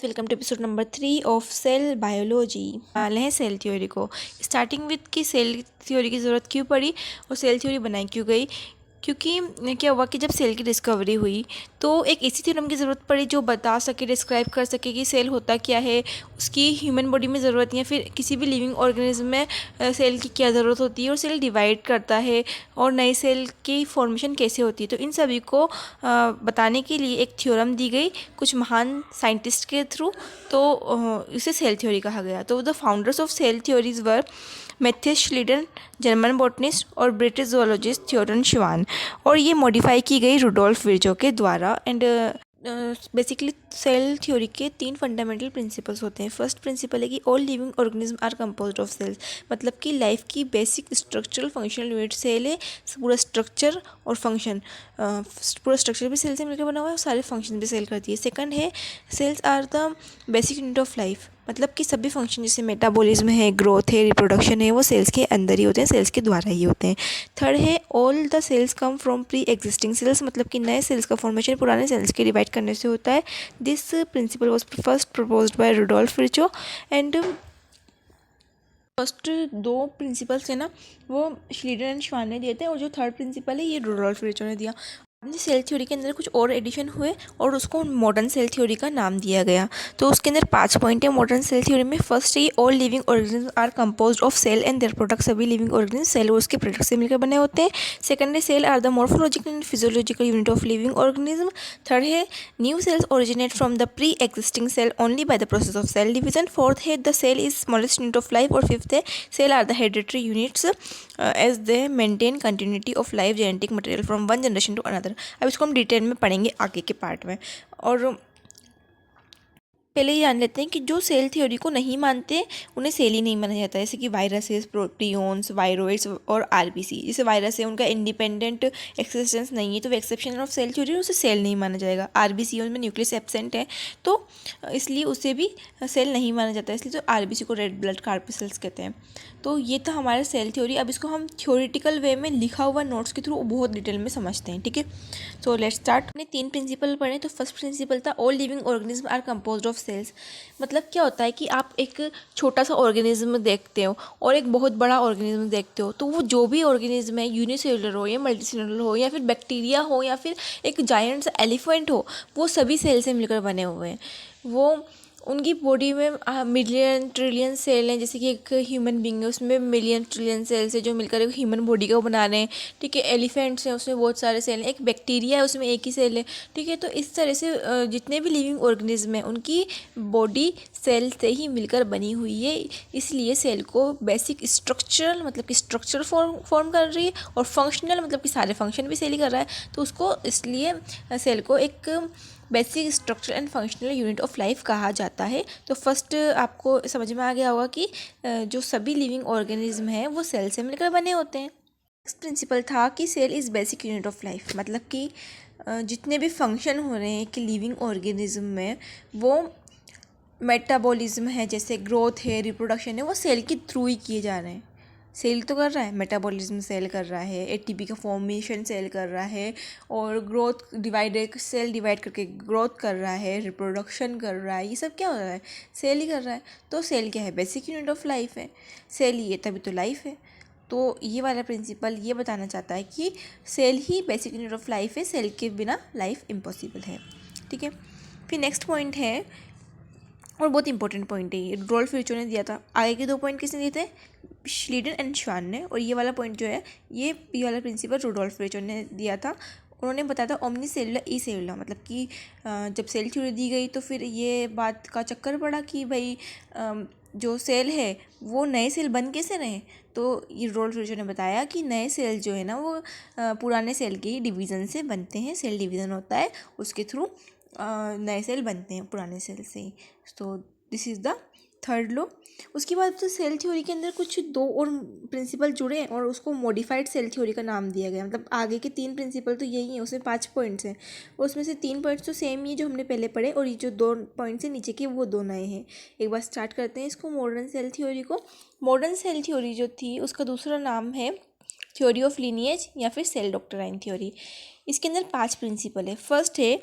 Welcome to episode number 3 of cell biology. ले हैं cell theory को। स्टार्टिंग विद कि सेल थ्योरी की ज़रूरत क्यों पड़ी और सेल थ्योरी बनाई क्यों गई। क्योंकि क्या हुआ कि जब सेल की डिस्कवरी हुई तो एक ऐसी थ्योरम की ज़रूरत पड़ी जो बता सके, डिस्क्राइब कर सके कि सेल होता क्या है, उसकी ह्यूमन बॉडी में ज़रूरत या फिर किसी भी लिविंग ऑर्गेनिज्म में सेल की क्या ज़रूरत होती है और सेल डिवाइड करता है और नए सेल की फॉर्मेशन कैसे होती है। तो इन सभी को बताने के लिए एक थ्योरम दी गई कुछ महान साइंटिस्ट के थ्रू। तो इसे सेल थ्योरी कहा गया। तो the founders of cell theories were Matthias Schleiden, German botanist, और ब्रिटिश जोलॉजिस्ट थियोडर शिवान। और ये मॉडिफाई की गई रुडोल्फ विर्चो के द्वारा। एंड बेसिकली सेल थ्योरी के 3 फंडामेंटल प्रिंसिपल्स होते हैं। फर्स्ट प्रिंसिपल है कि all living organisms are composed of cells, मतलब कि लाइफ की basic structural functional unit cell है। पूरा स्ट्रक्चर और फंक्शन, पूरा स्ट्रक्चर भी सेल से मिलकर बना हुआ है और सारे फंक्शन भी सेल करती है। सेकंड है cells are the basic unit of life, मतलब कि सभी फंक्शन जैसे मेटाबॉलिज्म है, ग्रोथ है, रिप्रोडक्शन है, वो सेल्स के अंदर ही होते हैं, सेल्स के द्वारा ही होते हैं। थर्ड है all the cells come from pre existing cells, मतलब कि नए सेल्स का फॉर्मेशन पुराने सेल्स के डिवाइड करने से होता है। This principle was first proposed by Rudolf Virchow. And first 2 principles है ना, वो श्लीडर एंड श्वान ने दिए थे, और जो थर्ड प्रिंसिपल है ये रुडोल्फ विर्चो ने दिया। सेल थ्योरी के अंदर कुछ और एडिशन हुए और उसको मॉडर्न सेल थ्योरी का नाम दिया गया। तो उसके अंदर 5 पॉइंट है मॉडर्न सेल थ्योरी में। फर्स्ट है all living organisms are composed of cell and their products, सभी लिविंग ऑर्गेनिज्म सेल और उसके प्रोडक्ट से मिलकर बने होते हैं। सेकंड है cell are the morphological and physiological unit of living organism. Third है new cells originate from the pre existing cell only by the process of cell division. Fourth है the cell is smallest unit of life. और fifth है cell are the hereditary units as they maintain continuity of life genetic material from one generation to another. अब इसको हम detail में पढ़ेंगे आगे के पार्ट में। और पहले ये जान लेते हैं कि जो सेल थ्योरी को नहीं मानते उन्हें सेल ही नहीं माना जाता है, जैसे कि वायरसेस, प्रोटियोन्स, वायरोइड्स और आरबीसी। जैसे वायरस है, उनका इंडिपेंडेंट एक्सिस्टेंस नहीं है तो वो एक्सेप्शन ऑफ सेल थ्योरी, उसे सेल नहीं माना जाएगा। आरबीसी उनमें न्यूक्लियस एब्सेंट है तो इसलिए उसे भी सेल नहीं माना जाता है, इसलिए तो आरबीसी को रेड ब्लड कार्पेसल्स कहते हैं। तो ये था हमारा सेल थ्योरी। अब इसको हम थ्योरेटिकल वे में लिखा हुआ नोट्स के थ्रू बहुत डिटेल में समझते हैं, ठीक है। So let's start. हमने 3 प्रिंसिपल पढ़े। तो फर्स्ट प्रिंसिपल था all living organisms are composed of cells. मतलब क्या होता है कि आप एक छोटा सा ऑर्गेनिज्म देखते हो और एक बहुत बड़ा ऑर्गेनिज्म देखते हो, तो वो जो भी ऑर्गेनिज्म है, यूनिसेलुलर हो या मल्टीसेलुलर हो या फिर बैक्टीरिया हो या फिर एक जायंट सा एलिफेंट हो, वो सभी सेल से मिलकर बने हुए हैं। वो उनकी बॉडी में मिलियन ट्रिलियन सेल हैं। जैसे कि एक ह्यूमन बींग है, उसमें मिलियन ट्रिलियन सेल्स है जो मिलकर एक ह्यूमन बॉडी को बना रहे हैं, ठीक है। एलिफेंट्स हैं, उसमें बहुत सारे सेल हैं। एक बैक्टीरिया है, उसमें एक ही सेल है, ठीक है। तो इस तरह से जितने भी लिविंग ऑर्गेनिज्म हैं उनकी बॉडी सेल से ही मिलकर बनी हुई है। इसलिए सेल को बेसिक स्ट्रक्चरल, मतलब कि स्ट्रक्चर फॉर्म कर रही है, और फंक्शनल मतलब कि सारे फंक्शन भी सेल ही कर रहा है, तो उसको इसलिए सेल को एक basic structure and functional unit of life कहा जाता है। तो फर्स्ट आपको समझ में आ गया होगा कि जो सभी लिविंग ऑर्गेनिज्म हैं वो सेल से मिलकर बने होते हैं। नेक्स्ट प्रिंसिपल था कि cell is basic unit of life, मतलब कि जितने भी फंक्शन हो रहे हैं कि लिविंग ऑर्गेनिज्म में, वो मेटाबॉलिज्म है, जैसे ग्रोथ है, रिप्रोडक्शन है, वो सेल के थ्रू ही किए जा रहे हैं। सेल तो कर रहा है, मेटाबॉलिज्म सेल कर रहा है, एटीपी का फॉर्मेशन सेल कर रहा है, और ग्रोथ डिवाइड सेल डिवाइड करके ग्रोथ कर रहा है, रिप्रोडक्शन कर रहा है, ये सब क्या हो रहा है, सेल ही कर रहा है। तो सेल क्या है, बेसिक यूनिट ऑफ लाइफ है। सेल ही है तभी तो लाइफ है। तो ये वाला प्रिंसिपल ये बताना चाहता है कि सेल ही बेसिक यूनिट ऑफ लाइफ है, सेल के बिना लाइफ इम्पॉसिबल है, ठीक है। फिर नेक्स्ट पॉइंट है, और बहुत इंपॉर्टेंट पॉइंट है, ये रुडोल्फ विर्चो ने दिया था। आगे के 2 पॉइंट किसने दिए थे, श्लीडन एंड श्वान ने। और ये वाला पॉइंट जो है, ये वाला प्रिंसिपल रुडोल्फ विर्चो ने दिया था। उन्होंने बताया था ओमनी सेलुलर ई सेलुलर, मतलब कि जब सेल थ्योरी दी गई तो फिर ये बात का चक्कर पड़ा कि भाई जो सेल है वो नए सेल बन कैसे रहे। तो ये रुडोल्फ विर्चो ने बताया कि नए सेल जो है ना वो पुराने सेल के डिवीज़न से बनते हैं। सेल डिवीज़न होता है, उसके थ्रू नए सेल बनते हैं पुराने सेल से ही। तो this is the third law. उसके बाद तो सेल थ्योरी के अंदर कुछ 2 और प्रिंसिपल जुड़े और उसको मॉडिफाइड सेल थ्योरी का नाम दिया गया। मतलब आगे के 3 प्रिंसिपल तो यही हैं, उसमें 5 पॉइंट्स हैं, उसमें से 3 पॉइंट्स तो सेम ही है जो हमने पहले पढ़े, और ये जो 2 पॉइंट्स हैं नीचे के वो 2 नए हैं। एक बार स्टार्ट करते हैं इसको, मॉडर्न सेल थ्योरी को। मॉडर्न सेल थ्योरी जो थी उसका दूसरा नाम है थ्योरी ऑफ लीनिएज या फिर सेल डॉक्ट्राइन थ्योरी। इसके अंदर 5 प्रिंसिपल है। फर्स्ट है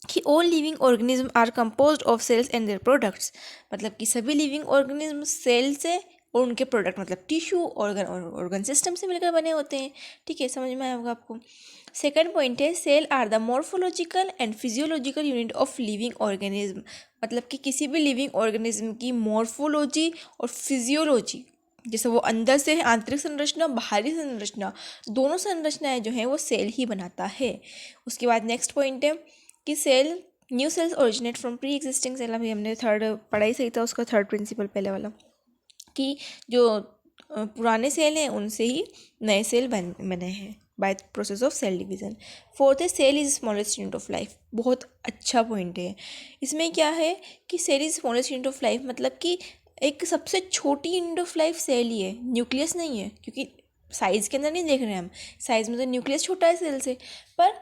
कि all living organisms are composed of cells and their products, मतलब कि सभी लिविंग ऑर्गेनिज्म सेल से और उनके प्रोडक्ट मतलब टिश्यू ऑर्गन सिस्टम से मिलकर बने होते हैं। ठीक है, समझ में आया होगा आपको। सेकंड पॉइंट है cell are the morphological and physiological unit of living organism, मतलब कि किसी भी लिविंग ऑर्गेनिज्म की मॉर्फोलॉजी और फिजियोलॉजी, जैसे वो अंदर से है आंतरिक संरचना, बाहरी संरचना, दोनों संरचनाएं जो हैं वो सेल ही बनाता है। उसके बाद नेक्स्ट पॉइंट है कि cell new cells originate from pre existing cell, अभी हमने थर्ड पढ़ा ही सही था उसका थर्ड प्रिंसिपल पहले वाला, कि जो पुराने सेल हैं उनसे ही नए सेल बने हैं by process of cell division. Fourth है cell is smallest unit of life, बहुत अच्छा पॉइंट है। इसमें क्या है कि cell is smallest unit of life, मतलब कि एक सबसे छोटी यूनिट ऑफ लाइफ सेल ही है, न्यूक्लियस नहीं है, क्योंकि साइज़ के अंदर नहीं देख रहे हैं हम, साइज़ में तो न्यूक्लियस छोटा है सेल से, पर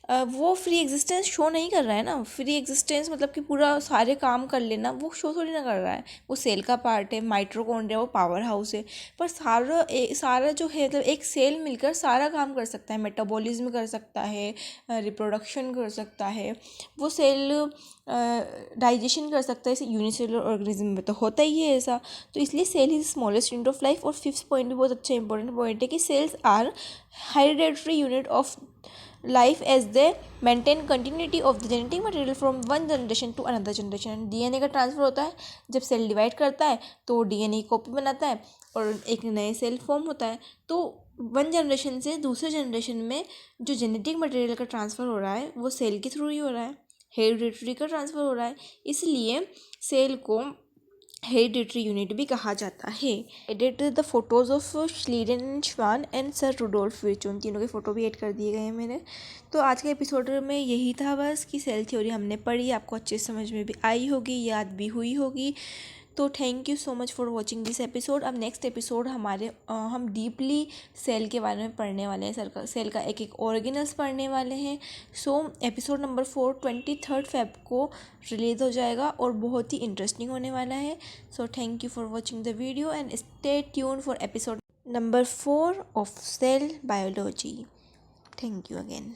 वो फ्री एग्जिस्टेंस शो नहीं कर रहा है ना। फ्री एग्जिस्टेंस मतलब कि पूरा सारे काम कर लेना, वो शो थोड़ी ना कर रहा है। वो सेल का पार्ट है, माइटोकॉन्ड्रिया वो पावर हाउस है, पर सारा जो है मतलब एक सेल मिलकर सारा काम कर सकता है, मेटाबॉलिज्म कर सकता है, रिप्रोडक्शन कर सकता है, वो सेल डाइजेशन कर सकता है। इसे यूनिसेलुलर ऑर्गेनिज्म में तो होता ही है ऐसा, तो इसलिए cell is smallest unit of life. और फिफ्थ पॉइंट भी बहुत अच्छा इंपॉर्टेंट पॉइंट है कि cells are hereditary unit of life as they maintain continuity of the genetic material from one generation to another generation. DNA का transfer होता है, जब सेल डिवाइड करता है तो डीएनए की कॉपी बनाता है और एक नए सेल फॉर्म होता है। तो वन जनरेशन से दूसरे जनरेशन में जो जेनेटिक मटेरियल का ट्रांसफ़र हो रहा है वो सेल के थ्रू ही हो रहा है, हेरिडिटरी का ट्रांसफ़र हो रहा है, इसलिए सेल को हेरिडिटरी यूनिट भी कहा जाता है। Edit the photos of Schleiden and Schwann and sir Rudolf Virchow, उन तीनों के फ़ोटो भी ऐड कर दिए गए हैं मैंने। तो आज के एपिसोड में यही था बस, कि सेल थ्योरी हमने पढ़ी, आपको अच्छे समझ में भी आई होगी, याद भी हुई होगी। तो thank you so much for watching this episode. अब नेक्स्ट एपिसोड हम डीपली सेल के बारे में पढ़ने वाले हैं, सेल का एक एक ऑर्गेनल्स पढ़ने वाले हैं। सो एपिसोड नंबर 4 23 फेब को रिलीज हो जाएगा और बहुत ही इंटरेस्टिंग होने वाला है। So thank you for watching the video and stay tune for episode number 4 of cell biology. Thank you again.